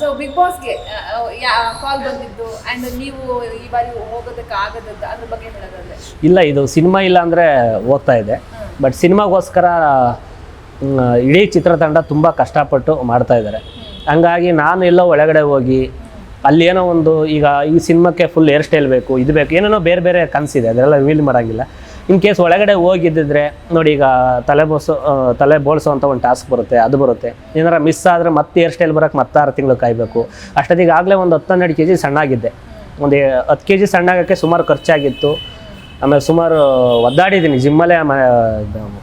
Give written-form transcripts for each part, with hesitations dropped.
So big ಬಾಸ್ಗೆ ಕಾಲ್ ಬಂದಿದ್ದು and ನೀವು ಈ ಬಾರಿ ಹೋಗೋದಕ್ಕೆ ಆಗದದ್ದು ಅದ್ರ ಬಗ್ಗೆ ಹೇಳೋದಾದ್ರೆ? ಇಲ್ಲ, ಇದು ಸಿನಿಮಾ ಇಲ್ಲ ಅಂದರೆ ಹೋಗ್ತಾ ಇದೆ. ಬಟ್ ಸಿನಿಮಾಗೋಸ್ಕರ ಇಡೀ ಚಿತ್ರತಂಡ ತುಂಬ ಕಷ್ಟಪಟ್ಟು ಮಾಡ್ತಾ ಇದ್ದಾರೆ. ಹಂಗಾಗಿ ನಾನು ಎಲ್ಲೋ ಒಳಗಡೆ ಹೋಗಿ ಅಲ್ಲಿ ಏನೋ ಒಂದು ಈಗ ಈ ಸಿನಿಮಾಕ್ಕೆ ಫುಲ್ ಹೇರ್ ಸ್ಟೈಲ್ ಬೇಕು, ಇದು ಬೇಕು, ಏನೇನೋ ಬೇರೆ ಬೇರೆ ಕನಸಿದೆ, ಅದೆಲ್ಲ ರಿವೀಲ್ ಮಾಡೋಂಗಿಲ್ಲ. ಇನ್ ಕೇಸ್ ಒಳಗಡೆ ಹೋಗಿದ್ದಿದ್ರೆ ನೋಡಿ, ಈಗ ತಲೆ ಬೋಳ್ಸೋ ಅಂತ ಒಂದು ಟಾಸ್ಕ್ ಬರುತ್ತೆ, ಅದು ಬರುತ್ತೆ. ಏನಾರ ಮಿಸ್ ಆದರೆ ಮತ್ತೆ ಹೇರ್ ಸ್ಟೈಲ್ ಬರೋಕ್ಕೆ ಮತ್ತೆ 6 ತಿಂಗಳು ಕಾಯಬೇಕು. ಅಷ್ಟೊತ್ತಿಗೆ ಆಗಲೇ ಒಂದು 10-12 kg ಸಣ್ಣಾಗಿದ್ದೆ. ಒಂದು 10 kg ಸಣ್ಣಾಗೋಕ್ಕೆ ಸುಮಾರು ಖರ್ಚಾಗಿತ್ತು. ಆಮೇಲೆ ಸುಮಾರು ಒದ್ದಾಡಿದ್ದೀನಿ ಜಿಮ್ಮಲ್ಲೇ,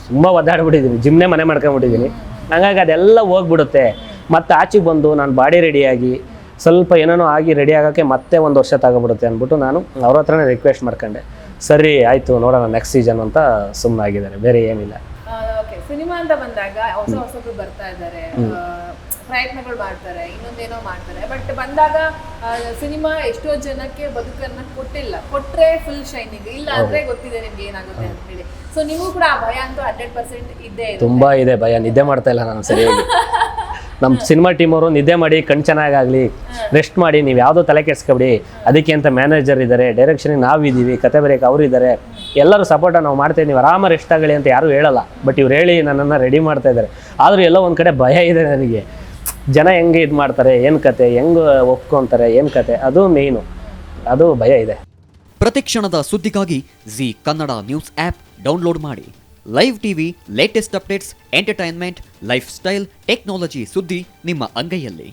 ತುಂಬ ಒದ್ದಾಡ್ಬಿಟ್ಟಿದ್ದೀನಿ, ಜಿಮ್ನೇ ಮನೆ ಮಾಡ್ಕೊಂಬಿಟ್ಟಿದ್ದೀನಿ. ಹಾಗಾಗಿ ಅದೆಲ್ಲ ಹೋಗ್ಬಿಡುತ್ತೆ. ಮತ್ತು ಆಚೆಗೆ ಬಂದು ನಾನು ಬಾಡಿ ರೆಡಿಯಾಗಿ ಸ್ವಲ್ಪ ಏನೇನೋ ಆಗಿ ರೆಡಿ ಆಗೋಕ್ಕೆ ಮತ್ತೆ 1 ವರ್ಷ ತಗೊಬಿಡುತ್ತೆ ಅಂದ್ಬಿಟ್ಟು ನಾನು ಅವ್ರ ಹತ್ರನೇ ರಿಕ್ವೆಸ್ಟ್ ಮಾಡ್ಕೊಂಡೆ. ಸರಿ ಆಯಿತು ನೋಡೋಣ ನೆಕ್ಸ್ಟ್ ಸೀಸನ್ ಅಂತ ಸುಮ್ಮನಾಗಿದ್ದಾರೆ, ಬೇರೆ ಏನಿಲ್ಲ. ಓಕೆ, ಸಿನಿಮಾ ಅಂತ ಬಂದಾಗ ಹೊಸಬ್ರು ಬರ್ತಾ ಇದ್ದಾರೆ, ಪ್ರಯತ್ನಗಳು ಮಾಡ್ತಾರೆ, ಇನ್ನೊಂದೇನೋ ಮಾಡ್ತಾರೆ. ಬಟ್ ಬಂದಾಗ ಸಿನಿಮಾ ಎಷ್ಟೋ ಜನಕ್ಕೆ ಬದುಕನ್ನ ಕೊಟ್ಟಿಲ್ಲ, ಕೊಟ್ಟರೆ ಫುಲ್ ಶೈನಿಂಗ್, ಇಲ್ಲ ಅಂದರೆ ಗೊತ್ತಿದೆ ನಿಮ್ಗೆ ಏನಾಗುತ್ತೆ ಅಂತ ಹೇಳಿ. ಸೊ ನೀವು ಕೂಡ ಆ ಭಯ ಅಂತೂ 100% ಇದ್ದೇ ಇದೆ. ತುಂಬ ಇದೆ ಭಯ, ನಿದ್ದೆ ಮಾಡ್ತಾ ಇಲ್ಲ ನಾನು ಸರಿಯಾಗಿ. ನಮ್ಮ ಸಿನಿಮಾ ಟೀಮ್ ಅವರು ನಿದ್ದೆ ಮಾಡಿ ಕಣ್ ಚೆನ್ನಾಗಾಗಲಿ, ರೆಸ್ಟ್ ಮಾಡಿ, ನೀವು ಯಾವುದೋ ತಲೆ ಕೆಡ್ಸ್ಕೊಬಿಡಿ, ಅದಕ್ಕೆ ಅಂತ ಮ್ಯಾನೇಜರ್ ಇದ್ದಾರೆ, ಡೈರೆಕ್ಷನಿಗೆ ನಾವಿದ್ದೀವಿ, ಕತೆ ಬರೆಯೋಕೆ ಅವರು ಇದ್ದಾರೆ, ಎಲ್ಲರೂ ಸಪೋರ್ಟ ನಾವು ಮಾಡ್ತಾಯಿದ್ದೀವಿ, ನೀವು ಆರಾಮ ರೆಸ್ಟ್ ಆಗಲಿ ಅಂತ ಯಾರೂ ಹೇಳಲ್ಲ. ಬಟ್ ಇವ್ರು ಹೇಳಿ ನನ್ನನ್ನು ರೆಡಿ ಮಾಡ್ತಾ ಇದ್ದಾರೆ. ಆದರೂ ಎಲ್ಲೋ ಒಂದು ಕಡೆ ಭಯ ಇದೆ ನನಗೆ, ಜನ ಹೆಂಗೆ ಇದು ಮಾಡ್ತಾರೆ, ಏನು ಕತೆ, ಹೆಂಗೆ ಒಪ್ಕೊತಾರೆ, ಏನು ಕತೆ, ಅದು ಮೇಯ್ನು, ಅದು ಭಯ ಇದೆ. ಪ್ರತಿಕ್ಷಣದ ಸುದ್ದಿಗಾಗಿ Zee Kannada news app download ಮಾಡಿ. Live TV, latest updates, entertainment, lifestyle, technology ಸುದ್ದಿ ನಿಮ್ಮ ಅಂಗೈಯಲ್ಲಿ.